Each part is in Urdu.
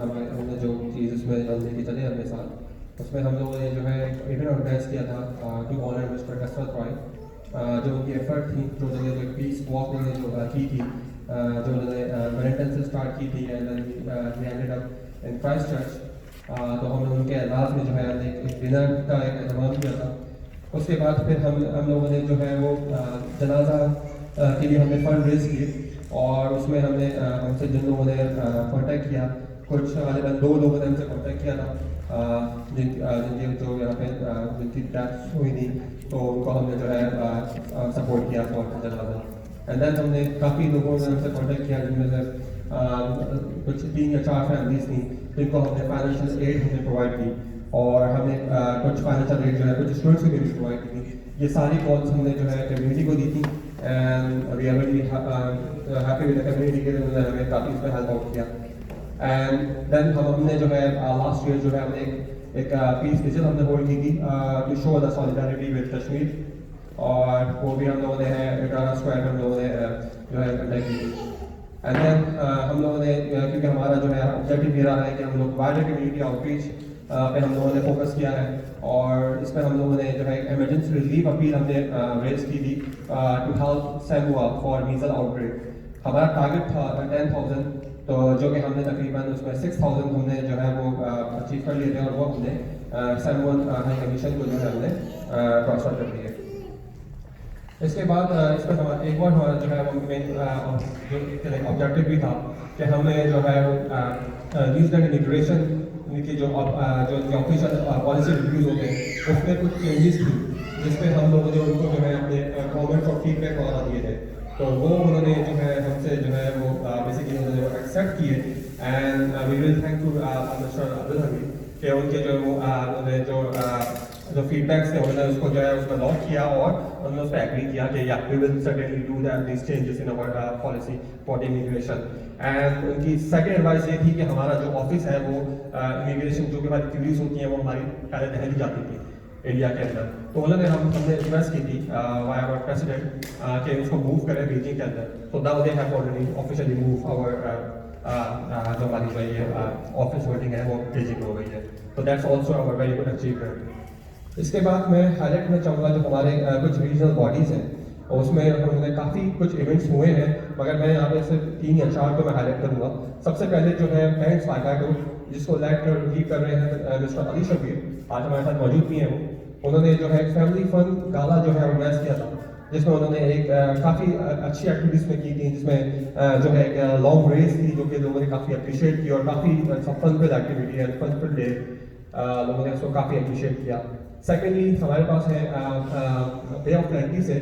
ہم نے جو چیز اس میں لے کے چلے اپنے ساتھ، اس میں ہم لوگوں نے جو ہے ایونٹ آرگنائز کیا تھا ٹو آنر مسٹر کثرت رائے، جو ان کی ایفرٹ تھی، جو انہوں نے جو پیس واک انہوں نے جو کی تھی، جو انہوں نے ویلنگٹن سے اسٹارٹ کی تھی and then ended up in Christchurch. تو ہم ان کے اعزاز میں جو ہے ہم نے ایک ڈنر کا ایک اہتمام کیا تھا. اس کے بعد پھر ہم لوگوں نے جو ہے وہ جنازہ کے لیے ہم نے فنڈ ریز کیے، اور اس میں ہم نے ہم سے جن لوگوں نے کانٹیکٹ کیا، کچھ غالباً 2 لوگوں نے ہم سے کانٹیکٹ کیا تھا جن کی جو یہاں پہ جن کی ڈیتھ ہوئی تھی، تو ان کو ہم نے جو ہے سپورٹ کیا فار جنازہ. اینڈ دین ہم نے کافی لوگوں نے ہم سے کانٹیکٹ کیا جن میں سے کچھ 3 یا 4 فیملیز تھیں جن کو ہم نے فائنینشیل ایڈ ہم نے پرووائڈ کی، اور ہم نے کچھ فائنینشیل ایڈ جو ہے کچھ اسٹوڈنٹس کو بھی پرووائڈ کی تھی. یہ ساری کالس ہم نے جو ہے کمیونٹی کو دی تھی، and we are very happy with the community کہ انہوں نے ہمیں کافی اس میں ہیلپ آؤٹ کیا. اینڈ دین ہم نے جو ہے لاسٹ ایئر جو ہے ہم نے ایک پیس وزٹ ہم نے ہولڈ کی تھی to show the solidarity with Kashmir, اور وہ بھی ہم لوگوں نے اٹارا اسکوائر ہم لوگوں نے جو ہے کنڈکٹ کی تھی. اینڈ دین ہم لوگوں نے کیونکہ ہمارا جو ہے آبجیکٹیو یہ رہا ہے کہ ہم لوگ وائڈر کمیونٹی آؤٹ ریچ پہ ہم لوگوں نے فوکس کیا ہے، اور اس میں ہم لوگوں نے جو ہے ایمرجنسی ریلیف اپیل ہم نے ریز کی تھی to help Samoa for measles outbreak. ہمارا ٹارگیٹ تھا 10,000، تو جو کہ ہم نے تقریباً اس میں 6,000 ہم نے جو ہے وہ اچیو کر لیے تھے، اور وہ ہم نے سیمون ہائی کمیشن کو جو ہے ہم نے ٹرانسفر کر دیے. اس کے بعد اس میں ایک اور ہمارا جو ہے وہ مین جو آبجیکٹیو بھی تھا کہ ہمیں جو ہے نیوزی لینڈ امیگریشن کی جو آفیشیل پالیسی ریویوز ہوتے ہیں اس میں کچھ چینجز تھی، جس پہ ہم لوگوں نے ان کو جو ہے اپنے گورنمنٹ کو فیڈ بیک وغیرہ دیے تھے. تو وہ انہوں نے جو ہے ہم سے جو ہے وہ بیسیکلی انہوں نے ایکسیپٹ کیے، and we will thank to Mister Abdul Hamid کہ ان کے جو وہ انہوں نے جو فیڈ بیکس تھے انہوں نے اس کو جو ہے اس میں لاک کیا، اور انہوں نے اس پہ ایگری کیا کہ یا we will certainly do these changes in our policy for immigration. And ان کی سیکنڈ ایڈوائس یہ تھی کہ ہمارا جو آفس ہے وہ امیگریشن جو کہ ہماری کیوریز ہوتی ہیں وہ ہماری پہلے دہلی جاتی تھی انڈیا کے اندر، تو انہوں نے ہم نے ریکویسٹ کی تھی وائی آور پریسیڈنٹ کہ اس کو موو کریں بیجنگ کے اندر. تو now they have already officially move our جو ہماری جو یہ آفس ہولڈنگ ہے وہ بیجنگ ہو گئی ہے. تو that's also our very good achievement. اس کے بعد میں ہائی لائٹ کرنا چاہوں گا جو ہمارے کچھ ریجنل باڈیز ہیں، اور اس میں ہم نے کافی کچھ ایونٹس ہوئے ہیں، مگر میں یہاں پہ صرف 3 یا 4 کو میں ہائی لائٹ کروں گا. سب سے پہلے جو ہے پینٹس فائیکاٹو، جس کو لیڈ کر رہے ہیں مسٹر علی شبیر، آج ہمارے ساتھ موجود بھی ہیں. انہوں نے جو ہے فیملی فن گالا جو ہے آرگنائز کیا تھا، جس میں انہوں نے ایک کافی اچھی ایکٹیویٹیز میں کی تھیں، جس میں جو ہے ایک لانگ ریس تھی جو کہ لوگوں نے کافی اپریشیٹ کی، اور کافی فن فل ایکٹیویٹی ہے، فن فل ڈے، لوگوں نے اس کو کافی اپریشیٹ کیا. سیکنڈلی ہمارے پاس ہے بے آف پلینٹی سے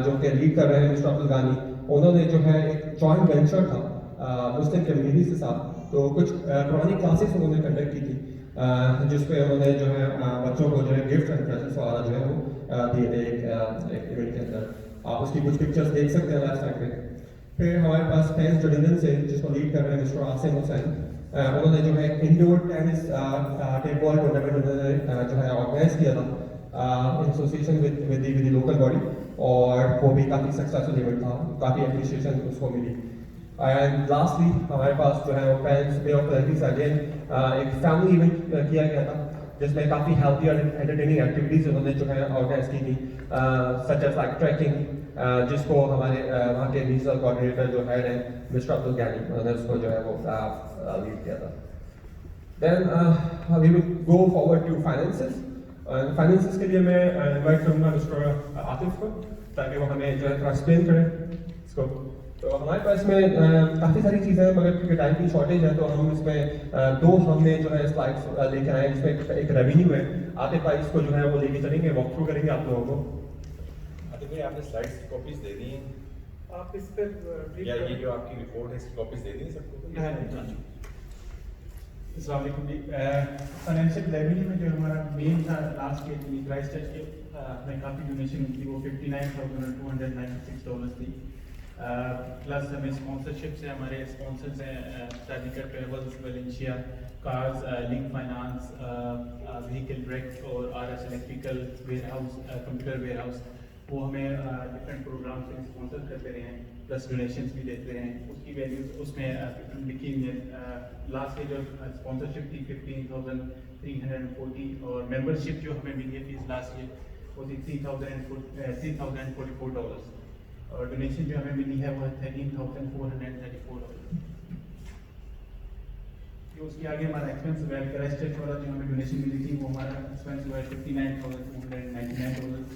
جو کہ لیڈ کر رہے ہیں مسٹر عبد الغانی. انہوں نے جو ہے ایک جوائنٹ وینچر تھا مسلم کمیونٹیز کے ساتھ، تو کچھ پرانی کلاسز انہوں نے کنڈکٹ کی تھی، جس پہ انہوں نے جو ہے بچوں کو جو ہے گفٹ اینڈ پریزنٹس وغیرہ جو ہے وہ دیے تھے ایک ایونٹ کے اندر. آپ اس کی کچھ پکچرس دیکھ سکتے ہیں لیفٹ سائڈ پہ. پھر ہمارے پاس ٹینس جوڈینن سے جس کو لیڈ کر رہے ہیں مسٹر عاصم حسین، انہوں نے جو ہے indoor tennis tape ball tournament انہوں نے جو ہے آرگنائز کیا تھا in association with the local body, اور وہ بھی کافی سکسیزفل ایونٹ تھا، کافی اپریشیشن اس کو ملی. اینڈ لاسٹلی ہمارے پاس جو ہے وہ پینس بے آف پلینٹی سے اگین ایک فیملی ایونٹ کیا گیا تھا، جس میں کافی ہیلتھی اور انٹرٹیننگ ایکٹیویٹیز انہوں نے جو ہے آرگنائز کی تھی، سچ ایز لائک ٹریکنگ، جس کو ہمارے وہاں کے ریجنل کوآرڈینیٹر جو ہیڈ ہیں مسٹر عبد الغانی، انہوں نے اس کو جو ہے وہ لیڈ کیا تھا. Then we will go forward to finances. Finances کے لیے میں انوائٹ کروں گا مسٹر عاطف کو، تاکہ وہ ہمیں جو ہے تھوڑا ایکسپلین کریں اس کو. تو ہمارے پاس میں کافی ساری چیزیں ہیں، مگر کیونکہ ٹائم کی شارٹیج ہے تو ہم اس میں 2 ہم نے جو ہے سلائڈس لے کے آئے ہیں، جس میں ایک ریونیو ہے. عاطف بھائی اس کو جو ہے وہ لے کے چلیں گے، واک تھرو کریں گے آپ لوگوں کو. عاطف بھائی، آپ نے سلائڈس کی کاپیز دے دی ہیں؟ آپ اس پہ یا یہ جو آپ کی رپورٹ ہے اس کی کاپیز دے دی ہیں سب کو؟ السلام علیکم جی. فائنینشیل ریونیو میں جو ہمارا مین تھا لاسٹ ایئر کرائسٹ چرچ کے ہمیں کافی ڈونیشن ہوئی تھی، وہ $59,296 تھی. پلس ہمیں اسپانسرشپ سے ہمارے اسپانسرز ہیں technical travels, Valencia cars, link finance, vehicle direct اور RS electrical where house, computer where house. وہ ہمیں ڈفرینٹ پروگرام سے اسپانسر کرتے رہے ہیں. پلس ڈونیشنس بھی دیتے ہیں. اس کی ویلیوز اس میں لکھی ہوئی ہیں. لاسٹ ایئر جو اسپانسرشپ تھی 15,340 اور ممبرشپ جو ہمیں ملی ہے فیس لاسٹ ایئر وہ تھی $3,044 اور ڈونیشن جو ہمیں ملی ہے وہ $13,434. اس کے آگے ہمارا ایکسپینس ہوا ہے کرائسٹ چرچ والا جو ہمیں ڈونیشن ملی تھی وہ ہمارا ایکسپینس ہوا ہے $59,299.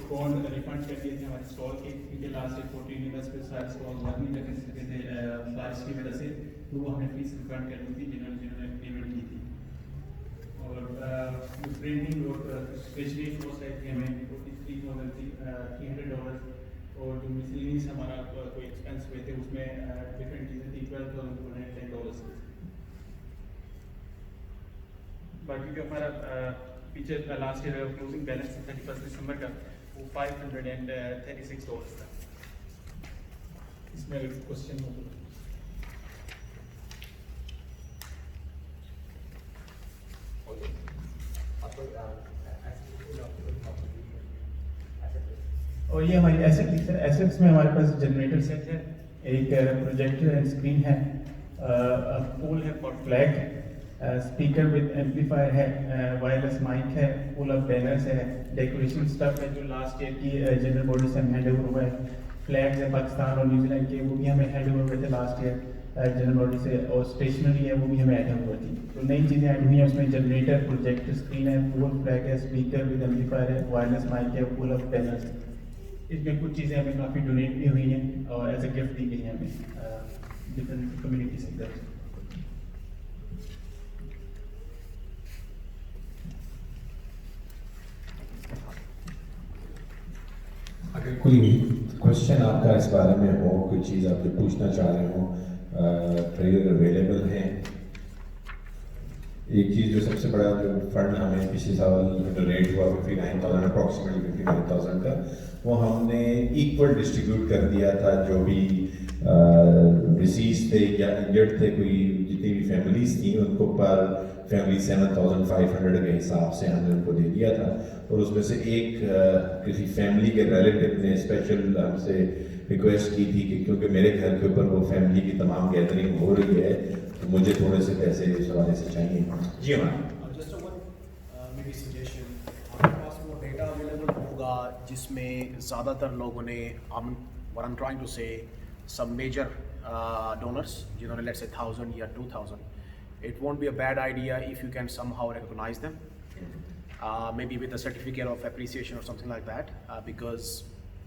بانڈ ریفنڈ کر دیے تھے ہمارے اسٹال کے کیونکہ لاسٹ 14 ایئرس پہ سارے اسٹال بند نہیں کر سکتے تھے بارش کی وجہ سے, تو وہ ہمیں فیس ریفنڈ کر دی تھی جنہوں نے پیمنٹ کی تھی. اور پرنٹنگ اور اسٹیشنری کاسٹ آئی تھی ہمیں $43,300 اور جو مسلینیس ہمارا کوئی ایکسپینس ہوئے تھے اس میں ڈفرینٹ چیزیں تھی $12,210. باقی جو ہمارا پیچھے لاسٹ ایئر کلوزنگ بیلنس 31 دسمبر کا وہ $536 تھا. اس میں اگر کوشچن ہو اور یہ ہماری ایسٹ ہے. ایسٹس میں ہمارے پاس جنریٹر سیٹ ہے, ایک پروجیکٹر اینڈ اسکرین ہے, پول ہے for flag, speaker with amplifier ہے, وائرلیس مائک ہے, پول آف بینرس ہے, ڈیکوریشن اسٹف ہے جو لاسٹ ایئر کی جنرل باڈی سے ہم ہینڈ اوور ہوا ہے, فلیگز ہے پاکستان اور نیوزی لینڈ کے وہ بھی ہمیں ہینڈ اوور ہوئے تھے لاسٹ ایئر جنرل باڈی سے, اور اسٹیشنری ہے وہ بھی ہمیں ایڈ اوور تھی. تو نئی چیزیں ایڈ ہوئی ہیں اس میں جنریٹر, پروجیکٹر اسکرین ہے, پول فلیگ ہے, اسپیکر وتھ ایمپلیفائر ہے, وائرلیس مائک ہے, پول آف بینرس ہے. اس میں کچھ چیزیں ہمیں کافی ڈونیٹ بھی ہوئی ہیں اور ایز اے گفٹ دی گئی ہیں ہمیں ڈفرینٹ کمیونٹی سے. اگر کوئی کوشچن آپ کا اس بارے میں ہو, کوئی چیز آپ جو پوچھنا چاہ رہے ہوں, پریئر اویلیبل ہیں. ایک چیز جو سب سے بڑا جو فنڈ ہمیں پچھلے سال ڈونیٹ ہوا 59,000 اپروکسیمیٹلی 59,000 کا, وہ ہم نے ایکول ڈسٹریبیوٹ کر دیا تھا. جو بھی ڈیسیز تھے یا انجرڈ تھے, کوئی جتنی بھی فیملیز تھیں ان کو پر فیملی 7,500 کے حساب سے ہم نے ان کو دے دیا تھا. اور اس میں سے ایک کسی فیملی کے ریلیٹیو نے اسپیشل ہم سے ریکویسٹ کی تھی کہ کیونکہ میرے گھر کے اوپر وہ فیملی کی تمام گیدرنگ ہو رہی ہے تو مجھے تھوڑے سے پیسے اس حوالے سے چاہیے. جی ہاں, ڈیٹا اویلیبل ہوگا جس میں زیادہ تر لوگوں نے what I'm trying to say some major donors جنہوں نے let's say 1,000 یا 2,000. It won't be a bad idea if you can somehow recognize them, maybe with a certificate of appreciation or something like that, because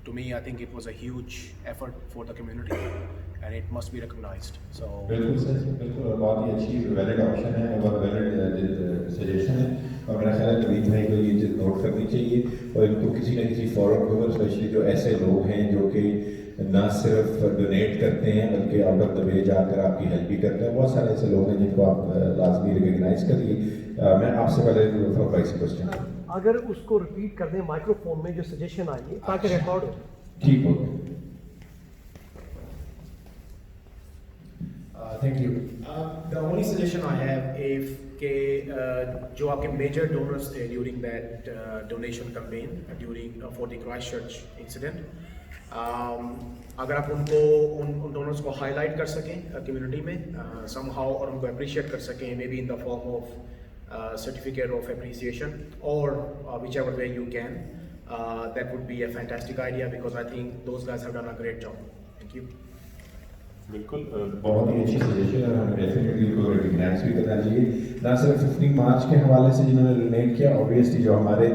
to me I think it was a huge effort for the community and it must be recognized. So بالکل سر, بالکل بہت ہی اچھی ویلڈ آپشن ہے اور ویلڈ سجیشن ہے, اور میرا خیال ہے نوید بھائی کو یہ چیز نوٹ کرنی چاہیے اور ان کو کسی نہ کسی فورم کے اوپر, اسپیشلی جو ایسے لوگ ہیں جو کہ نہ صرف ڈونیٹ کرتے ہیں بلکہ آؤٹ آف دا وے جا کر آپ کی ہیلپ بھی کرتے ہیں, بہت سارے ایسے لوگ ہیں جن کو آپ لازمی ریکگنائز کریے. میں آپ سے پہلے وائس کوشچن اگر اس کو ریپیٹ کر دیں مائکرو فون میں جو سجیشن آئی ہے تاکہ ریکارڈ ہو. ٹھیک ہو گیا. thank you. The only suggestion I have if کہ جو آپ کے میجر ڈونرس تھے during that donation campaign during for the Christchurch incident, اگر آپ ان کو ان ڈونرس کو ہائی لائٹ کر سکیں کمیونٹی میں سم ہاؤ, اور ان کو اپریشیٹ کر سکیں maybe in the form of certificate of appreciation اور whichever way you can, that would be a fantastic idea because I think those guys have done a great job. Thank you. بالکل بہت ہی اچھی سجیشن ہے اور ہمیں ڈیفینیٹلی ان کو ریکگنائز بھی کرنا چاہیے. نہ صرف 15 مارچ کے حوالے سے جنہوں نے ڈونیٹ کیا, اوبویسلی جو ہمارے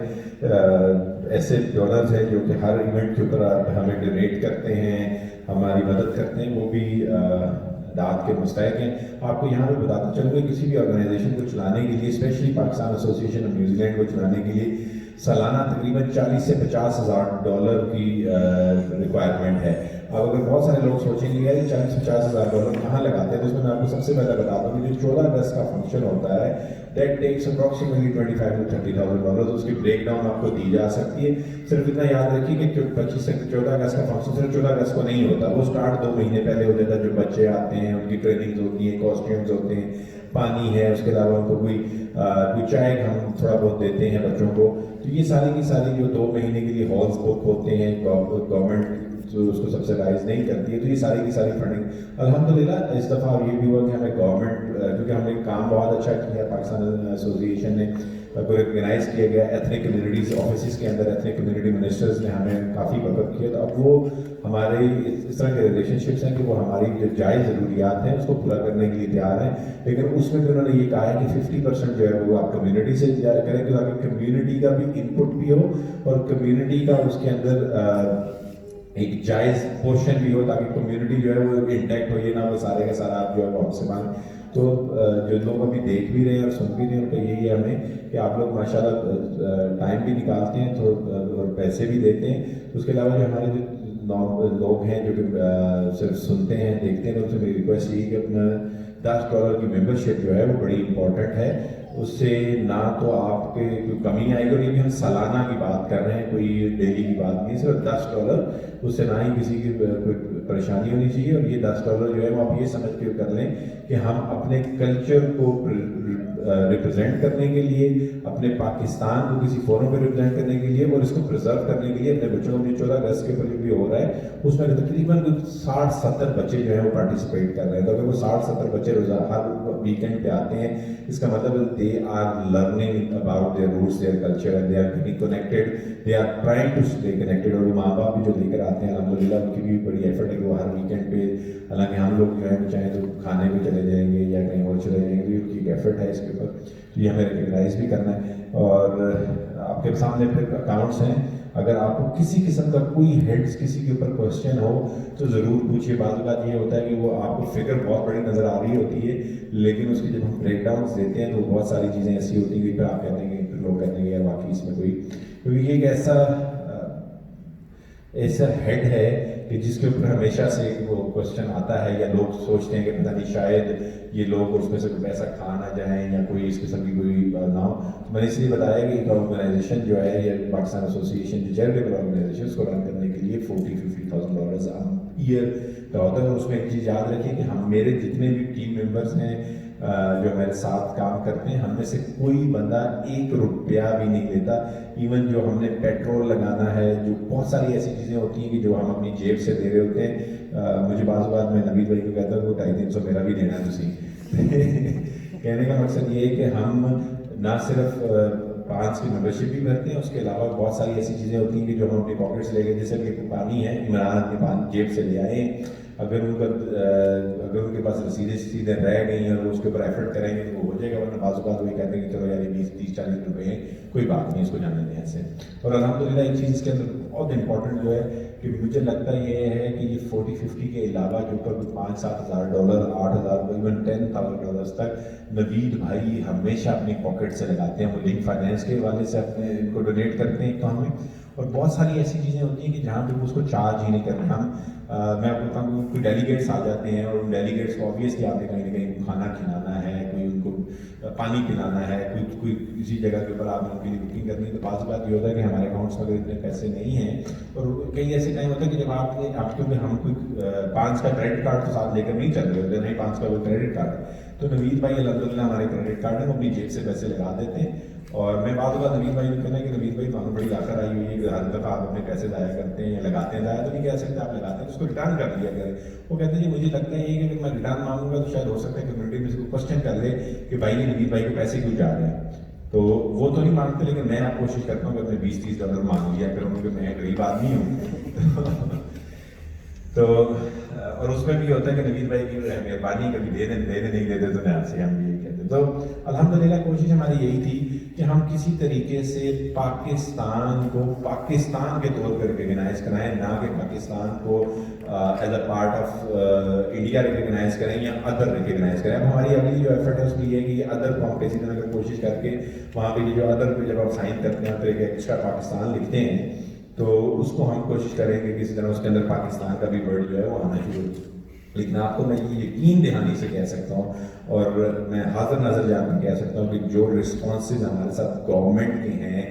ایسے ڈونرز ہیں جو کہ ہر ایونٹ کے اوپر ہمیں ڈونیٹ کرتے ہیں, ہماری مدد کرتے ہیں, وہ بھی داد کے مستحق ہیں. آپ کو یہاں پہ بتاتا چلوں گا کسی بھی آرگنائزیشن کو چلانے کے لیے, especially Pakistan association of New Zealand کو چلانے کے لیے سالانہ تقریباً $40,000 سے $50,000 کی ریکوائرمنٹ ہے. اب اگر بہت سارے لوگ سوچیں گے یار $40,000-50,000 کہاں لگاتے ہیں, تو اس میں آپ کو سب سے پہلے بتا دوں کہ جو 14 اگست کا فنکشن ہوتا ہے دیٹ ٹیکس اپروکسیمیٹلی $25,000 to $30,000. اس کی بریک ڈاؤن آپ کو دی جا سکتی ہے. صرف اتنا یاد رکھیے کہ 25 سے 14 اگست کا فنکشن صرف 14 اگست کو نہیں ہوتا, وہ اسٹارٹ 2 مہینے پہلے ہو جاتا ہے. جو بچے آتے ہیں ان کی ٹریننگز ہوتی ہیں, کاسٹیومز ہوتے ہیں, پانی ہے, اس کے علاوہ ان کو کوئی چائے ہم تھوڑا بہت دیتے ہیں بچوں کو. تو یہ ساری کی ساری جو 2 مہینے کے لیے ہالس بک ہوتے ہیں, گورنمنٹ تو اس کو سبسیڈائز نہیں کرتی ہے. تو یہ ساری کی ساری فنڈنگ الحمدللہ اس دفعہ یہ بھی ہوا کہ ہمیں گورنمنٹ کیونکہ ہم نے کام بہت اچھا کیا, پاکستان ایسوسیشن نے کو ریکگنائز کیا گیا, ایتھنک کمیونٹیز آفیسز کے اندر ایتھنک کمیونٹی منسٹرز نے ہمیں کافی مدد کیا. تو اب وہ ہمارے اس طرح کے ریلیشن شپس ہیں کہ وہ ہماری جو جائز ضروریات ہیں اس کو پورا کرنے کے لیے تیار ہیں, لیکن اس میں بھی انہوں نے یہ کہا ہے کہ 50% جو ہے وہ آپ کمیونٹی سے کریں کہ تاکہ کمیونٹی کا بھی انپٹ بھی ہو اور کمیونٹی کا اس کے اندر ایک جائز پورشن بھی ہو, تاکہ کمیونٹی جو ہے وہ انٹیکٹ ہو, یہ نہ وہ سارے کا سارا آپ جو ہے وہ ہم سے مانگیں. تو جو لوگ ابھی دیکھ بھی رہے ہیں اور سن بھی رہے ہیں ان کا یہی ہے ہمیں کہ آپ لوگ ماشاءاللہ ٹائم بھی نکالتے ہیں تو اور پیسے بھی دیتے ہیں. اس کے علاوہ جو ہمارے جو لوگ ہیں جو کہ صرف سنتے ہیں دیکھتے ہیں, ان سے میری ریکویسٹ یہی کہ اپنا $10 کی ممبرشپ جو ہے وہ بڑی امپورٹنٹ ہے. اس سے نہ تو آپ کے کوئی کمی آئے گی, اور یہ بھی ہم سالانہ کی بات کر رہے ہیں, کوئی ڈیلی کی بات نہیں, صرف $10. اس سے نہ ہی کسی کی کوئی پریشانی ہونی چاہیے. اور یہ $10 جو ہے وہ آپ یہ سمجھ کے کر لیں کہ ہم اپنے کلچر کو ریپرزینٹ کرنے کے لیے, اپنے پاکستان کو کسی فورم پہ ریپرزینٹ کرنے کے لیے اور اس کو پرزرو کرنے کے لیے اپنے بچوں کو. 14 اگست کے اوپر جو بھی ہو رہا ہے اس میں تقریباً 60-70 بچے جو ہیں وہ پارٹیسپیٹ کر رہے ہیں. تو اگر وہ 60-70 بچے روزانہ ہر ویکینڈ پہ آتے ہیں, اس کا مطلب they are learning about their roots, their culture, and they are getting connected, they are trying to stay connected. اور وہ ماں باپ بھی جو لے کر آتے ہیں الحمدللہ ان کی بھی بڑی ایفرٹ ہے کہ وہ ہر ویکینڈ پہ, حالانکہ ہم لوگ جو ہے چاہیں تو کھانے بھی چلے جائیں گے یا کہیں اور چلے جائیں گے, ان کی ایک ایفرٹ ہے اس کے اوپر. تو یہ ہمیں ریکگنائز بھی کرنا ہے. اور آپ کے سامنے پھر اکاؤنٹس ہیں, اگر آپ کو کسی قسم کا کوئی ہیڈس کسی کے اوپر کوشچن ہو تو ضرور پوچھیے. بعض اوقات یہ ہوتا ہے کہ وہ آپ کو فگر بہت بڑی نظر آ رہی ہوتی ہے, لیکن اس کی جب ہم بریک ڈاؤنس دیتے ہیں تو بہت ساری چیزیں ایسی ہوتی ہیں کہ پھر آپ کہتے ہیں کہ پھر لوگ کہتے ہیں کہ یار واقعی اس میں کوئی, کیونکہ یہ ایک ایسا ہیڈ ہے کہ جس کے اوپر ہمیشہ سے وہ کوشچن آتا ہے, یا لوگ سوچتے ہیں کہ پتہ نہیں شاید یہ لوگ اس میں سے کوئی پیسہ کھا نہ جائیں یا کوئی اس قسم کی کوئی نہ ہو. تو میں نے اس لیے بتایا کہ ایک آرگنائزیشن جو ہے یہ پاکستان ایسوسیشن جو چیریٹیبل آرگنائزیشن, اس کو رن کرنے کے لیے $40,000-50,000 ایئر کا ہوتا ہے. اور اس میں ایک چیز یاد رکھیں کہ ہم میرے جتنے بھی ٹیم ممبرس ہیں جو میرے ساتھ کام کرتے ہیں, ہم میں سے کوئی بندہ $1 بھی نہیں لیتا. ایون جو ہم نے پیٹرول لگانا ہے, جو بہت ساری ایسی چیزیں ہوتی ہیں کہ جو ہم اپنی جیب سے دے رہے ہوتے ہیں. مجھے بعض بات میں نوید بھائی کو کہتا ہوں کہ 250-300 میرا بھی دینا ہے تسی. کہنے کا مقصد یہ ہے کہ ہم نہ صرف 5 کی ممبرشپ بھی بھرتے ہیں, اس کے علاوہ بہت ساری ایسی چیزیں ہوتی ہیں کہ جو ہم اپنی پاکٹ سے لے گئے. جیسے کہ پانی ہے, عمران اپنی جیب سے لے آئے, اگر ان کے پاس رسیدیں سیدھے رہ گئی اور وہ اس کے اوپر ایفرٹ کریں گے تو وہ ہو جائے گا. ورنہ بعض اوقات وہی کہتے ہیں کہ چلو یار 20-30-40 روپے ہیں, کوئی بات نہیں, اس کو جانے دیں ایسے. اور الحمدللہ ایک چیز اس کے اندر بہت امپورٹنٹ جو ہے کہ مجھے لگتا یہ ہے کہ یہ 40-50 کے علاوہ جو اوپر $5,000-7,000 $8,000 ایون $10,000 تک نوید بھائی ہمیشہ اپنی پاکٹ سے لگاتے ہیں. وہ لنک فائنینس کے حوالے سے اپنے ان کو ڈونیٹ کرتے ہیں کام میں. اور بہت ساری ایسی چیزیں ہوتی ہیں کہ جہاں پہ اس کو چارج ہی نہیں کرتے. ہم میں آپ کو بتاؤں کوئی ڈیلیگیٹس آ جاتے ہیں, اور ان ڈیلیگیٹس کو آبویسلی آپ نے کہیں نہ کہیں کھانا کھلانا ہے, کوئی ان کو پانی پلانا ہے, کوئی کسی جگہ کے اوپر آپ نے ان کے لیے بکنگ کرنی ہے. تو بعض بات یہ ہوتا ہے کہ ہمارے اکاؤنٹس میں اگر اتنے پیسے نہیں ہیں, اور کئی ایسے ٹائم ہوتا ہے کہ جب آپ کے ہم کوئی 5 کا کریڈٹ کارڈ تو ساتھ لے کر نہیں چل رہے ہوتے, نہیں 5 کا وہ کریڈٹ کارڈ ہے. تو نوید بھائی الحمدللہ ہمارے کریڈٹ کارڈ ہے, وہ اپنی جیب سے پیسے لگا دیتے ہیں. اور میں بعض اوقات نوید بھائی نے کہنا کہ نوید بھائی تمہیں بڑی آخر آئی ہوئی ہے کہ ہر دفعہ آپ اپنے پیسے ضائع کرتے ہیں یا لگاتے ہیں. ضائع تو نہیں کہہ سکتے, آپ لگاتے ہیں, اس کو ریٹرن کر دیا کریں. وہ کہتے ہیں جی مجھے لگتا ہے یہ کہ اگر میں ریٹرن مانگوں گا تو شاید ہو سکتا ہے کمیونٹی میں سے کوئی کوشچن کر لے کہ بھائی یہ نوید بھائی کو پیسے کیوں جا رہے ہیں. تو وہ تو نہیں مانگتے, لیکن میں آپ کوشش کرتا ہوں کہ اپنے $20-30 مانگ لیا کروں کہ میں غریب آدمی ہوں. تو اور اس میں بھی ہوتا ہے کہ نوید بھائی کی مہربانی کبھی دے دیں نہیں دیتے تو میں آپ سے ہم بھی یہی کہتے. تو الحمدللہ کوشش ہماری یہی تھی کہ ہم کسی طریقے سے پاکستان کو پاکستان کے طور پر ریکگنائز کرائیں, نہ کہ پاکستان کو as a part of India recognise کریں یا ادر ریکگنائز کریں. اب ہماری اگلی جو ایفرٹ ہے اس میں یہ ہے کہ یہ ادر کمپٹیشن اگر کوشش کر کے وہاں پہ جو ادر پہ جب آپ سائن کرتے ہیں تو ایک ایکسٹرا پاکستان لکھتے ہیں, تو اس کو ہم کوشش کریں گے کسی طرح اس کے اندر پاکستان کا بھی ورڈ جو ہے وہ آنا شروع. لیکن آپ کو میں یہ یقین دہانی سے کہہ سکتا ہوں, اور میں حاضر نظر جان کے کہہ سکتا ہوں کہ جو رسپانسز ہمارے ساتھ گورنمنٹ کے ہیں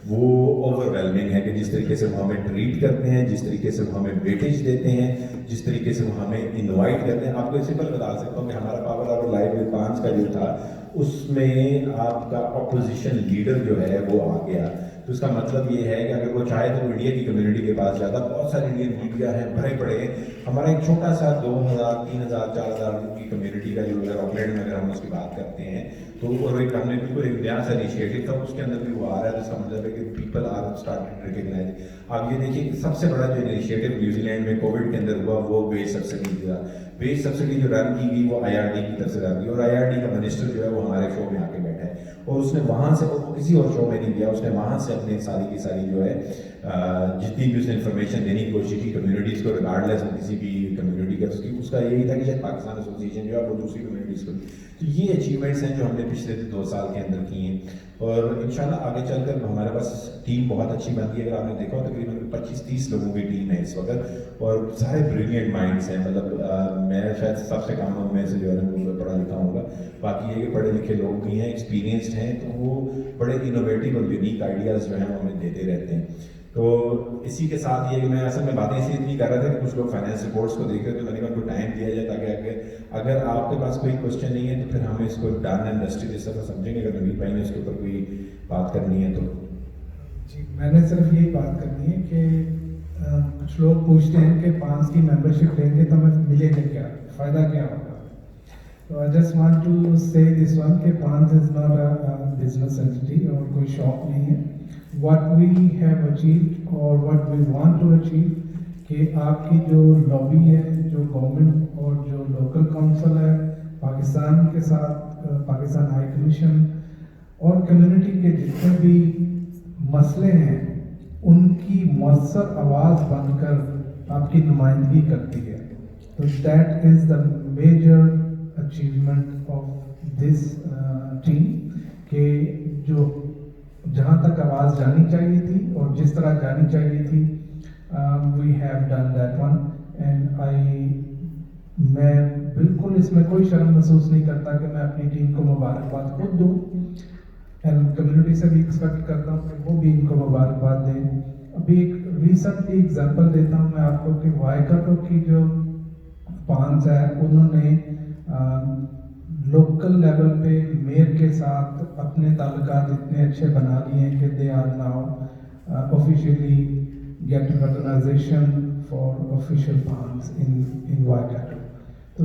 وہ اوور ویلمنگ ہے. کہ جس طریقے سے وہ ہمیں ٹریٹ کرتے ہیں, جس طریقے سے وہ ہمیں ویٹیج دیتے ہیں, جس طریقے سے وہ ہمیں انوائٹ کرتے ہیں. آپ کو سمپل بتا سکتا ہوں کہ ہمارا پاور آور لائیو ود پانچ کا جو تھا اس میں آپ کا اپوزیشن لیڈر جو ہے وہ آ گیا. تو اس کا مطلب یہ ہے کہ اگر وہ چاہے تو وہ انڈیا کی کمیونٹی کے پاس جاتا. بہت سارے انڈین میڈیا ہیں بڑے بڑے. ہمارا ایک چھوٹا سا 2000 3000 4000 کی کمیونٹی کا جو اگر آکلینڈ میں اگر ہم اس کی بات کرتے ہیں تو اور ایک ہم نے بالکل ایک نیا سا انیشیٹو تھا, اس کے اندر بھی وہ آ رہا ہے. تو اس کا مطلب ہے کہ پیپل آر اسٹارٹ ریکگنائز. آپ یہ دیکھیے کہ سب سے بڑا جو انیشیٹو نیوزی لینڈ میں کووڈ کے اندر ہوا وہ ویج سبسڈی تھا. ویج سبسڈی جو رن کی گئی وہ IRD کی طرف سے رن کی, اور IRD کا منسٹر جو ہے وہ ہمارے شو میں آ کے بیٹھا ہے, اور اس نے وہاں سے, اور وہ کسی اور شو میں نہیں گیا, اس نے وہاں سے اپنی ساری کی ساری جو ہے جتنی بھی اس نے انفارمیشن دینے کی کوشش کی کمیونٹیز کو, ریگارڈلیس کسی بھی کمیونٹی کا, اس کا یہی تھا کہ شاید پاکستان ایسوسیشن جو ہے وہ دوسری کمیونٹیز کو. تو یہ اچیومنٹس ہیں جو ہم نے پچھلے 2 سال کے اندر کی ہیں, اور انشاءاللہ آگے چل کر ہمارے پاس ٹیم بہت اچھی بن گئی ہے. اگر آپ نے دیکھا ہو تقریباً 25-30 لوگوں کی ٹیم ہے اس وقت, اور سارے بریلینٹ مائنڈس ہیں. مطلب میں شاید سب سے کم میں سے جو ہے نا پڑھا لکھا ہوں گا, باقی یہ کہ پڑھے لکھے لوگ بھی ہیں, ایکسپیرینسڈ ہیں, تو وہ بڑے انوویٹیو اور یونیک آئیڈیاز جو ہیں وہ ہمیں دیتے رہتے ہیں. تو اسی کے ساتھ یہ کہ میں اصل میں باتیں اس لیے اتنی کر رہا تھا کہ کچھ لوگ فائنینس رپورٹس کو دیکھ رہے تو میں نے کہا ان کو ٹائم دیا جائے تاکہ اگر آپ کے پاس کوئی کوشچن نہیں ہے تو پھر ہم اس کو ڈن اینڈ ڈسٹڈ اس طرح سمجھیں گے. اگر نوید بھائی نے اس کے اوپر کوئی بات کرنی ہے تو. جی میں نے صرف یہی بات کرنی ہے کہ کچھ لوگ پوچھتے ہیں کہ پانس کی ممبرشپ لیں گے تو ہمیں ملے گا کیا, فائدہ کیا ہوگا. تو آئی جسٹ وانٹ ٹو سے دس ون کہ پانس is not a business entity اور کوئی شاپ نہیں ہے. واٹ وی ہیو اچیوڈ اور what we want to achieve کہ آپ کی جو لابی ہے, جو گورنمنٹ اور جو لوکل کونسل ہے پاکستان کے ساتھ, پاکستان ہائی کمیشن اور کمیونٹی کے جتنے بھی مسئلے ہیں ان کی مؤثر آواز بن کر آپ کی نمائندگی کرتی ہے. تو that is the major achievement of this team کہ جو جہاں تک آواز جانی چاہیے تھی اور جس طرح جانی چاہیے تھی we have done that one. And میں بالکل اس میں کوئی شرم محسوس نہیں کرتا کہ میں اپنی ٹیم کو مبارکباد خود دوں, اینڈ کمیونٹی سے بھی ایکسپیکٹ کرتا ہوں کہ وہ بھی ان کو مبارکباد دیں. ابھی ایک ریسنٹلی ایگزامپل دیتا ہوں میں آپ کو کہ وائکاٹو کی جو پانس ہے انہوں نے لوکل لیول پہ میئر کے ساتھ اپنے تعلقات اتنے اچھے بنا لیے ہیں کہ they are now officially get recognition for official پانس ان وائکاٹو. تو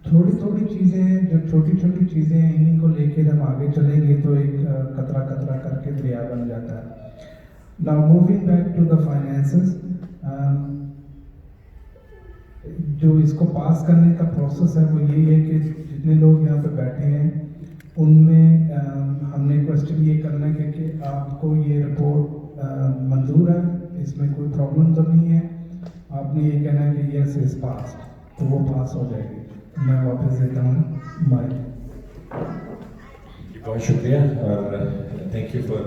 تھوڑی تھوڑی چیزیں ہیں, جو چھوٹی چھوٹی چیزیں ہیں, انہیں کو لے کے ہم آگے چلیں گے تو ایک قطرہ قطرہ کر کے دریا بن جاتا ہے. Now moving back to the finances, جو اس کو پاس کرنے کا پروسیس ہے وہ یہی ہے کہ جتنے لوگ یہاں پہ بیٹھے ہیں ان میں ہم نے کوشچن یہ کرنا ہے کہ آپ کو یہ رپورٹ منظور ہے, اس میں کوئی پرابلم تو نہیں ہے, آپ نے یہ کہنا ہے کہ یس از پاس, تو وہ پاس ہو جائے گی. میں واپس دیتا ہوں مائک. بہت شکریہ اور thank you for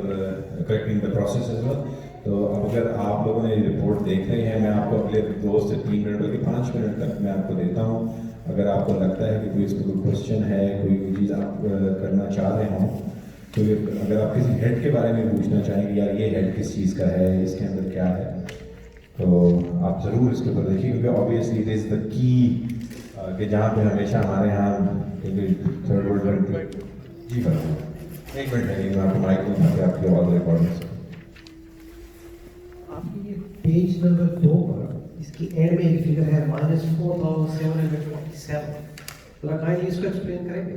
correcting the process as well. تو اب اگر آپ لوگوں نے یہ رپورٹ دیکھ رہے ہیں, میں آپ کو اگلے 2 سے 3 منٹ بلکہ 5 منٹ تک میں آپ کو دیتا ہوں. اگر آپ کو لگتا ہے کہ کوئی اس پہ کوئی کوشچن ہے, کوئی چیز آپ کرنا چاہ رہے ہوں, تو اگر آپ کسی ہیڈ کے بارے میں پوچھنا چاہیں کہ یار یہ ہیڈ کس چیز کا ہے, اس کے اندر کیا ہے, تو آپ ضرور اس کے اوپر دیکھیے, کیونکہ آبویسلی اٹ از دا کی کہ جہاں پہ ہمیشہ ہمارے یہاں تھرڈ ورلڈ. جی بھائی 1 منٹ ہے, میں آپ کو مائک دوں تاکہ آپ کی آواز ریکارڈ ہو سکے. آپ کی یہ پیج نمبر 2 پر اس کی اینڈ میں ایک فگر ہے -4747. ذرا کائنڈلی اس کو ایکسپلین کریں گے.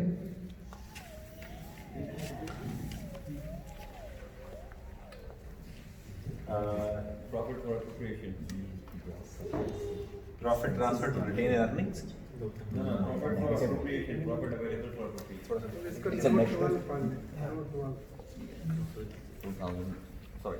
Profit or appropriation. Profit transfer to retain earnings. No, profit for appropriation. Profit available for appropriation. It's a natural fund. Sorry.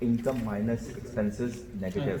Income minus expenses negative.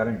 current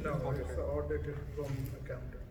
No, it's audited from accountant.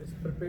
It's prepared by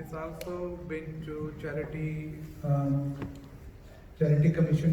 It's also been to charity commission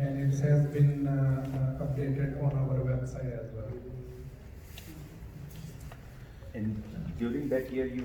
and it has been updated on our website as well. And during that year you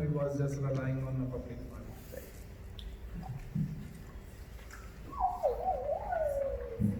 we was just relying on the public fund.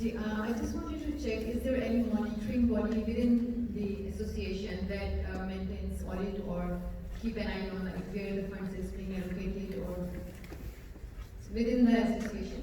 I just wanted to check, is there any monitoring body within the association that maintains audit or keep an eye on like where the funds is being allocated or within the association?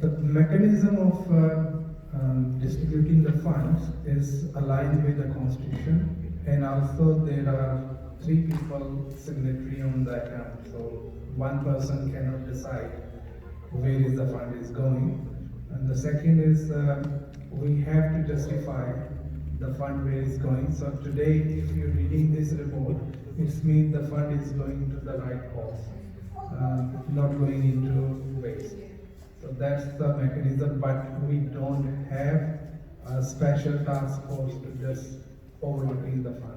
The mechanism of distributing the funds is aligned with the constitution, and also there are 3 people signatory on the account, so one person cannot decide where is the fund is going. And the second is we have to justify the fund where it's going. So today, if you're reading this report, it means the fund is going to the right cause, not going into waste. So that's the mechanism, but we don't have a special task force to just overlooking the fund.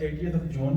30th of June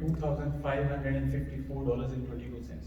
$2,554.22।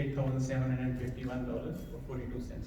$8,751.42।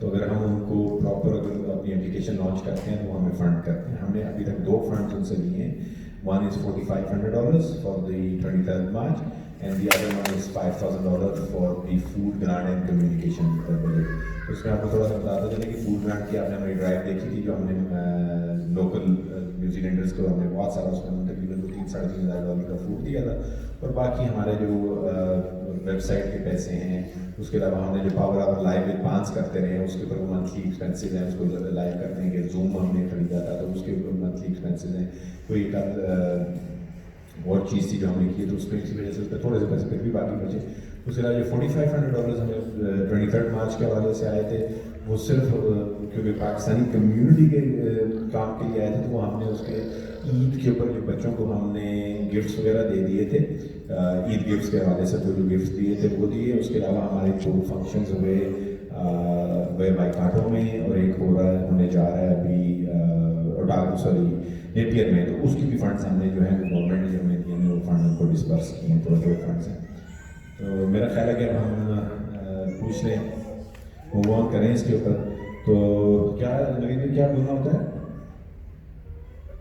تو اگر ہم ان کو پراپر اگر اپنی اپلیکیشن لانچ کرتے ہیں تو وہ ہمیں فنڈ کرتے ہیں. ہم نے ابھی تک 2 فنڈز ان سے لیے ہیں. One is $4,500 for the 23rd March and the other one is $5,000 for the food grant and communication budget. تو اس میں آپ کو تھوڑا سا بتاتا چلیں کہ فوڈ گرانٹ کی آپ نے ہماری ڈرائیو دیکھی تھی جو ہم نے لوکل نیوزی لینڈرس کو ہم نے بہت سارا اس میں تقریباً $3,000-3,500 کا فوڈ دیا تھا. اور باقی ہمارے جو ویب سائٹ کے پیسے ہیں, اس کے علاوہ ہم نے جو پاور آور لائیو وتھ پانس کرتے رہے ہیں اس کے اوپر وہ منتھلی ایکسپینسز ہیں, اس کو لائیو کرتے ہیں کہ زوم ہم نے خریدا تھا تو اس کے اوپر منتھلی ایکسپینسز ہیں. کوئی ایک اور چیز تھی جو ہم نے کی تو اس پہ اسی وجہ سے اس پہ تھوڑے سے پیسے پھر بھی باقی بچے. اس کے علاوہ جو $4,500 ہمیں 23rd مارچ کے حوالے سے آئے تھے وہ صرف کیونکہ پاکستانی کمیونٹی کے کام کے لیے آئے تھے, تو وہ ہم نے اس کے عید کے اوپر جو بچوں کو ہم نے گفٹس وغیرہ دے دیے تھے, عید گفٹس کے حوالے سے جو گفٹس دیے تھے وہ دیے. اس کے علاوہ ہمارے 2 فنکشنز ہوئے بائیکاٹوں میں اور ایک ہونے جا رہا ہے ابھی نیپیئر میں, تو اس کی بھی فنڈس ہم نے جو ہے گورنمنٹ نے جو ہمیں دیے ہیں وہ فنڈ ہم کو ڈسپرس کیے ہیں, تھوڑے فنڈس ہیں. تو میرا خیال ہے کہ اب ہم پوچھ لیں, موو آن کریں اس کے اوپر. تو کیا کیا بولنا ہوتا ہے؟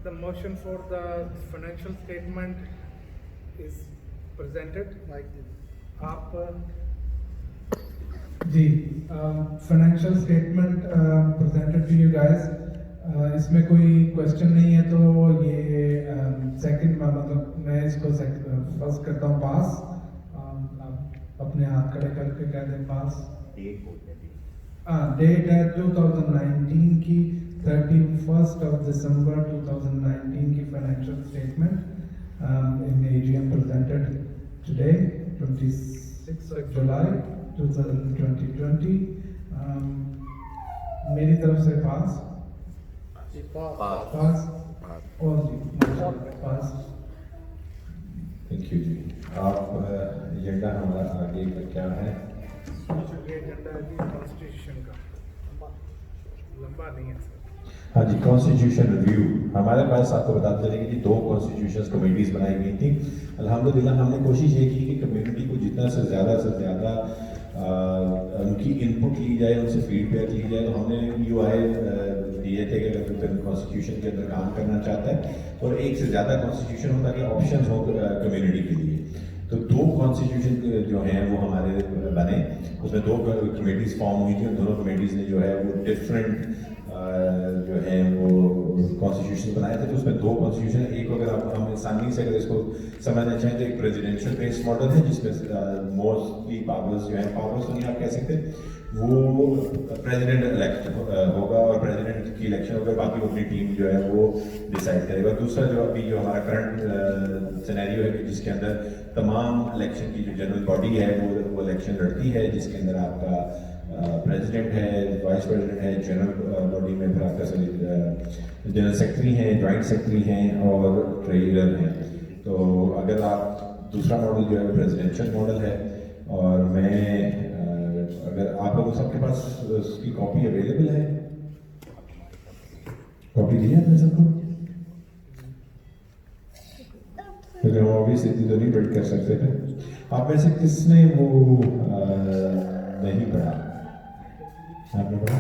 The motion for the financial statement is presented like آپ جی financial statement presented to you guys. اس میں کوئی کوشچن نہیں ہے تو یہ سیکنڈ مطلب میں اس کو فرسٹ کرتا ہوں پاس. آپ اپنے ہاتھ کھڑے کر کے کہہ دیں پاس. ڈیٹ ہے 2019 کی 31st of December 2019 کی financial statement in AGM presented today 26th of July 2020. میری طرف سے پاس پاس اور پاس. تھینک یو جی. آپ ایجنڈا ہمارا آگے کا کیا ہے؟ ایجنڈا ہے جی کانسٹیٹیوشن کا, لمبا نہیں ہے سر. ہاں جی, کانسٹیٹیوشن ریویو ہمارے پاس آپ کو بتاتے چلیں گے جی 2 کانسٹیٹیوشن کمیٹیز بنائی گئی تھیں. الحمدللہ ہم نے کوشش یہ کی کہ کمیونٹی کو جتنا سے زیادہ ان کی ان پٹ لی جائے, ان سے فیڈ بیک لی جائے. تو ہم نے EOI دیے تھے کہ اگر کانسٹیٹیوشن کے اندر کام کرنا چاہتا ہے اور ایک سے زیادہ کانسٹیٹیوشن ہو تاکہ آپشنز ہوں کمیونٹی کے لیے. تو 2 کانسٹیٹیوشن جو ہیں وہ ہمارے بنے, اس میں 2 کمیٹیز فارم ہوئی تھیں. دونوں کمیٹیز نے جو ہے وہ ڈفرینٹ جو ہیں وہ کانسٹیٹیوشن بنائے تھے. تو اس میں 2 کانسٹیٹیوشن, ایک اگر آپ ہم آسانی سے اگر اس کو سمجھنا چاہیں تو ایک پریزیڈینشیل بیسڈ ماڈل ہے جس میں موسٹلی پاورز جو ہیں, پاورز تو نہیں آپ کہہ سکتے, وہ پریزیڈنٹ الیکٹ ہوگا اور پریزیڈنٹ کی الیکشن ہوگا, باقی وہ اپنی ٹیم جو ہے وہ ڈیسائڈ کرے گا. دوسرا جو ابھی جو ہمارا کرنٹ سینیریو ہے کہ جس کے اندر تمام الیکشن کی جو جنرل باڈی ہے وہ الیکشن لڑتی ہے, جس کے اندر آپ کا پریزیڈنٹ ہے, وائس پریزیڈنٹ ہے, جنرل باڈی میں پھر آپ کا جنرل سیکرٹری ہیں, جوائنٹ سیکرٹری ہیں اور ٹریجرر ہیں. تو اگر آپ دوسرا ماڈل جو ہے وہ پریزیڈینشیل ماڈل ہے. اور میں اگر آپ لوگوں سب کے پاس اس کی کاپی اویلیبل ہے, کاپی دی ہے سب کو, کیونکہ ہم آبویسلی اتنی تو نہیں بلڈ کر سکتے تھے. آپ میں سے کس نے وہ نہیں پڑھا؟ آپ نے پڑھا؟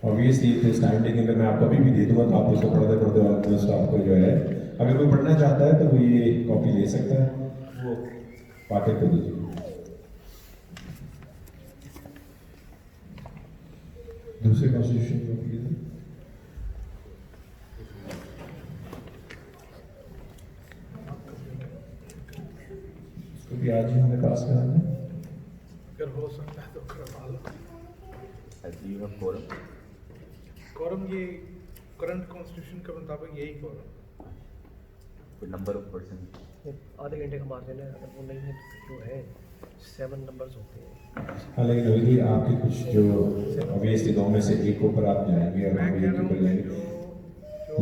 آبویسلی اس ٹائم لیکن اگر میں آپ کو ابھی بھی دے دوں گا تو آپ اس کو پڑھتے والا آپ کو جو ہے اگر کوئی پڑھنا چاہتا ہے تو وہ یہ کاپی لے سکتا ہے. وہ پاکٹ پہ دیجیے. دوسرے کانسٹیٹیوشن کی کاپی ہے اس کو بھی آج ہی ہمیں پاس کرانا ہے. اگر ہو سکتا ہے تو کروا لو. کورم یہ کرنٹ کانسٹیٹیوشن کے مطابق یہی کورم, نمبر آف پرسن آدھے گھنٹے کا مارجن ہے, اگر وہ نہیں ہے تو جو ہے 7 نمبرز ہوتے ہیں. ہاں لیکن ابھی آپ کے کچھ جو obviously 2 میں سے ایک اوپر آپ جائیں گے اور ہم ایک اوپر جائیں گے,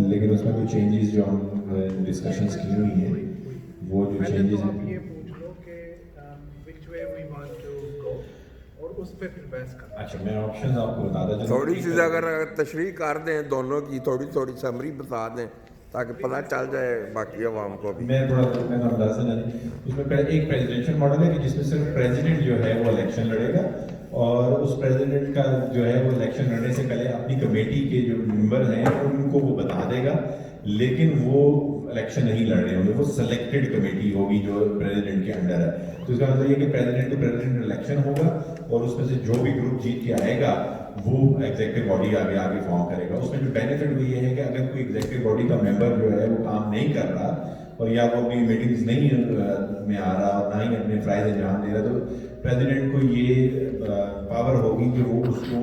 لیکن اس میں کوئی چینجز جو ہم ڈسکشنز کی ہوئی ہیں وہ جو چینجز ہیں یہ پوچھ لو کہ which way we want to go اور اس پہ پھر بحث کریں. اچھا میں آپشنز آپ کو بتا دوں, تھوڑی سی اگر تشریح کر دیں دونوں کی, تھوڑی سمری بتا دیں تاکہ پتہ چل جائے باقی عوام کو بھی. میں تھوڑا بتا سکتا ہوں. اس میں ایک پریزیڈینشیل ماڈل ہے کہ جس میں صرف پریزیڈنٹ جو ہے وہ الیکشن لڑے گا, اور اس پریزیڈنٹ کا جو ہے وہ الیکشن لڑنے سے پہلے اپنی کمیٹی کے جو ممبر ہیں ان کو وہ بتا دے گا، لیکن وہ الیکشن نہیں لڑ رہے ہوں گے، وہ سلیکٹڈ کمیٹی ہوگی جو پریزیڈنٹ کے انڈر ہے. تو اس کا مطلب یہ کہ پریزیڈنٹ ٹو پریزیڈنٹ الیکشن ہوگا اور اس میں سے جو بھی گروپ جیت کے آئے گا وہ ایگزیکٹو باڈی آگے فارم کرے گا. اس میں جو بینیفٹ وہ یہ ہے کہ اگر کوئی ایگزیکٹو باڈی کا ممبر جو ہے وہ کام نہیں کر رہا اور یا وہ اپنی میٹنگز نہیں میں آ رہا اور نہ ہی اپنے فرائض انجام دے رہا، تو پریزیڈنٹ کو یہ پاور ہوگی کہ وہ اس کو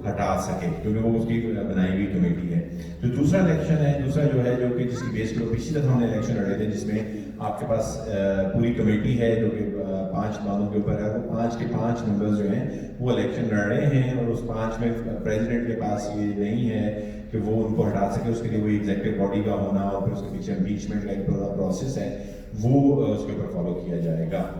ہٹا سکے کیونکہ وہ اس کی بنائی ہوئی کمیٹی ہے. جو دوسرا الیکشن ہے، دوسرا جو ہے جو کہ جس کی بیس پر پچھلی دفعہ ہم نے الیکشن لڑے تھے جس میں آپ کے پاس پوری کمیٹی ہے جو کہ 5 بانوں کے اوپر ہے، وہ 5 کے 5 ممبرز جو ہیں وہ الیکشن لڑ رہے ہیں اور اس 5 میں پریزیڈنٹ کے پاس یہ نہیں ہے کہ وہ ان کو ہٹا سکے. اس کے لیے وہ ایگزیکٹو باڈی کا ہونا اور پھر اس کے پیچھے امپیچمنٹ کا ایک پورا پروسیس ہے وہ اس کے اوپر فالو کیا جائے گا.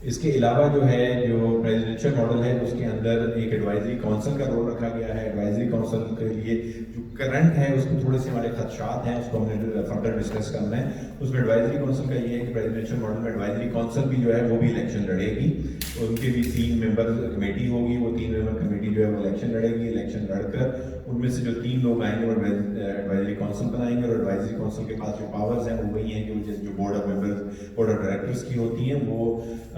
اس کے علاوہ جو ہے جو پریزیڈنشل ماڈل ہے اس کے اندر ایک ایڈوائزری کونسل کا رول رکھا گیا ہے. ایڈوائزری کونسل کے لیے جو کرنٹ ہے اس کو تھوڑے سے ہمارے خدشات ہیں، اس کو ہم نے فردر ڈسکس کرنا ہے. اس میں ایڈوائزری کونسل کا یہ ہے کہ پریزیڈنشل ماڈل میں ایڈوائزری کونسل بھی جو ہے وہ بھی الیکشن لڑے گی. ان کے بھی 3 ممبر کمیٹی ہوگی، وہ 3 ممبر کمیٹی جو ہے وہ الیکشن لڑے گی. الیکشن لڑ کر ان میں سے جو 3 لوگ آئیں گے وہ ایڈوائزری کونسل بنائیں گے اور ایڈوائزری کونسل کے پاس جو پاورز ہیں وہ وہی ہیں کہ جو board of members board of directors کی ہوتی ہیں وہ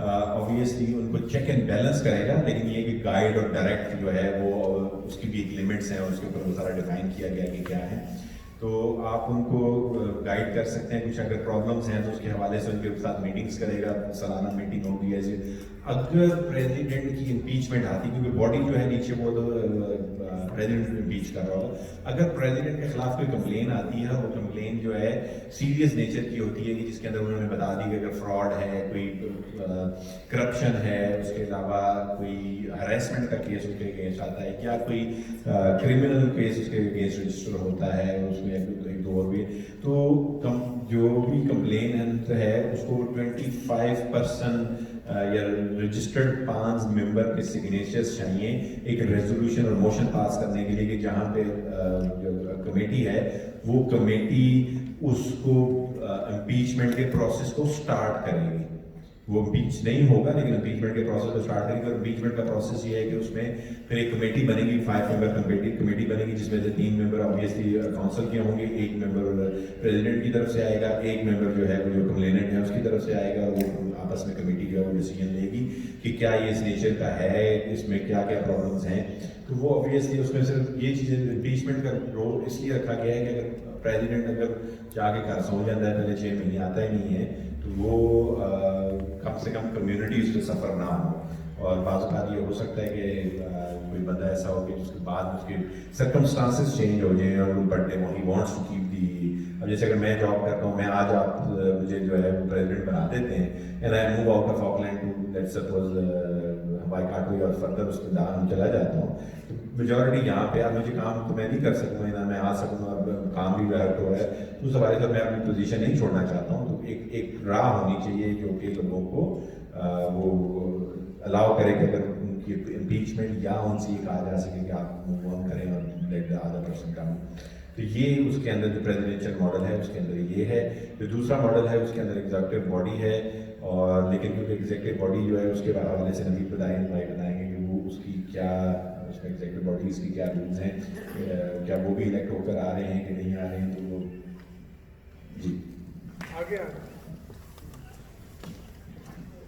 obviously ان کو چیک اینڈ بیلنس کرے گا، لیکن یہ کہ گائیڈ اور ڈائریکٹ جو ہے وہ اس کی بھی ایک لمٹس ہیں اور اس کے اوپر وہ سارا ڈیفائن کیا گیا کہ کیا ہے. تو آپ ان کو گائیڈ کر سکتے ہیں. کچھ اگر پرابلمس ہیں تو اس کے حوالے سے ان کے ساتھ میٹنگس کرے گا، سالانہ میٹنگ ہوگی. ایسے اگر پریزیڈنٹ کی امپیچمنٹ آتی، کیونکہ باڈی جو ہے نیچے وہ تو پریزیڈنٹ امپیچ کر رہا ہوگا، اگر پریزیڈنٹ کے خلاف کوئی کمپلین آتی ہے، وہ کمپلین جو ہے سیریس نیچر کی ہوتی ہے کہ جس کے اندر انہوں نے بتا دی کہ اگر فراڈ ہے، کوئی کرپشن ہے، اس کے علاوہ کوئی ہراسمنٹ کا کیس اس کے اگینسٹ آتا ہے یا کوئی کرمنل کیس اس کے اگینسٹ رجسٹر ہوتا ہے اور اس میں ایک دو اور بھی، تو جو بھی کمپلیننٹ ہے اس کو 25% یا رجسٹرڈ 5 ممبر کے سگنیچرز چاہیے ایک ریزولوشن اور موشن پاس کرنے کے لیے کہ جہاں پہ جو کمیٹی ہے وہ کمیٹی اس کو امپیچمنٹ کے پروسیس کو سٹارٹ کرے گی. وہ امپیچ نہیں ہوگا لیکن امپیچمنٹ کے پروسیس کو سٹارٹ کرے گی. اور امپیچمنٹ کا پروسیس یہ ہے کہ اس میں پھر ایک کمیٹی بنے گی، 5 ممبر کمیٹی بنے گی جس میں سے 3 ممبر آبویسلی کونسل کے ہوں گے، 1 ممبر پریزیڈنٹ کی طرف سے آئے گا، 1 ممبر جو ہے وہ جو کمپلیننٹ ہے اس کی طرف سے آئے گا. وہ آپس میں کمیٹی جو ہے وہ ڈیسیجن لے گی کہ کیا یہ اس نیچر کا ہے، اس میں کیا کیا پرابلمس ہیں. تو وہ آبویسلی اس میں صرف یہ چیزیں امپیچمنٹ کا رول اس لیے رکھا گیا ہے کہ اگر پریزیڈنٹ اگر جا کے گھر سو جاتا ہے پہلے 6 مہینے آتا ہی نہیں ہے تو وہ کم سے کم کمیونٹی اس پہ سفر نہ ہو. اور بعض اوقات یہ ہو سکتا ہے کہ کوئی بندہ ایسا ہو کہ جس کے بعد اس کے سرکمسٹانسز چینج ہو جائیں اور but he wants to keep the. اب جیسے اگر میں جاب کرتا ہوں، میں آج آپ مجھے جو ہے پریزیڈنٹ بنا دیتے ہیں and I move out of Auckland to let's suppose Waikato اور فردر اس کے دان چلا جاتا ہوں، تو میجورٹی یہاں پہ اب مجھے کام تو میں نہیں کر سکوں گا، میں آ سکوں گا، کام بھی ڈائریکٹ ہو رہا ہے، تو اس حوالے سے میں اپنی پوزیشن نہیں چھوڑنا چاہتا ہوں. تو ایک راہ ہونی چاہیے جو کہ لوگوں کو وہ الاؤ کرے کہ اگر ان کی امپیچمنٹ یا ان سے یہ کہا جا سکے کہ آپ موو آن کریں اور let the other person come. تو یہ اس کے اندر جو پریزیڈنشل ماڈل ہے اس کے اندر یہ ہے. جو دوسرا ماڈل ہے اس کے اندر ایگزیکٹو باڈی ہے، اور لیکن کیونکہ ایگزیکٹو باڈی جو ہے اس کے حوالے سے نبی بتائیں گے کہ وہ اس کی کیا اس میں ایگزیکٹو باڈیز کی کیا رولز ہیں، کیا وہ بھی الیکٹ ہو کر آ رہے ہیں کہ نہیں آ رہے ہیں. تو وہ جی آگے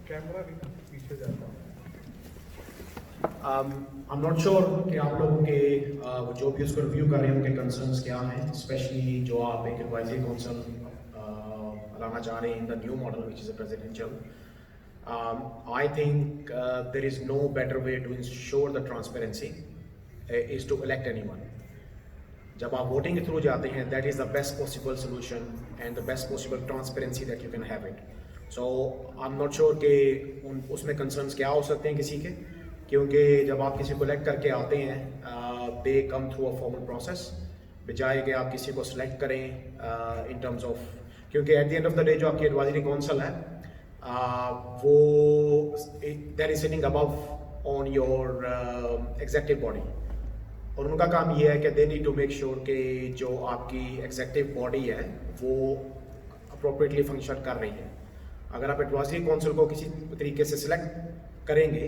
کیمرہ بھی پیچھے جاتا ہوں. I'm not sure کہ آپ لوگوں کے جو بھی اس کو ریویو کر رہے ہیں ان کے کنسرنس کیا ہیں، اسپیشلی جو آپ ایک ایڈوائزری کونسل لانا چاہ رہے ہیں in the new model which is a presidential. I think there is no better way to ensure the transparency is to elect anyone. جب آپ ووٹنگ کے تھرو جاتے ہیں that is the best possible solution and the best possible transparency that you can have it. So I'm not sure کہ اس میں کنسرنس کیا ہو سکتے ہیں کسی کے، کیونکہ جب آپ کسی کو الیکٹ کر کے آتے ہیں they come through a formal process, بجائے کہ آپ کسی کو سلیکٹ کریں ان ٹرمز آف، کیونکہ at the end of the day جو آپ کی ایڈوائزری کونسل ہے وہ there is sitting above on your executive body, اور ان کا کام یہ ہے کہ they need to make sure کہ جو آپ کی ایگزیکٹو باڈی ہے وہ اپروپریٹلی فنکشن کر رہی ہے. اگر آپ ایڈوائزری کونسل کو کسی طریقے سے سلیکٹ کریں گے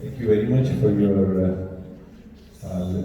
Thank you very much for your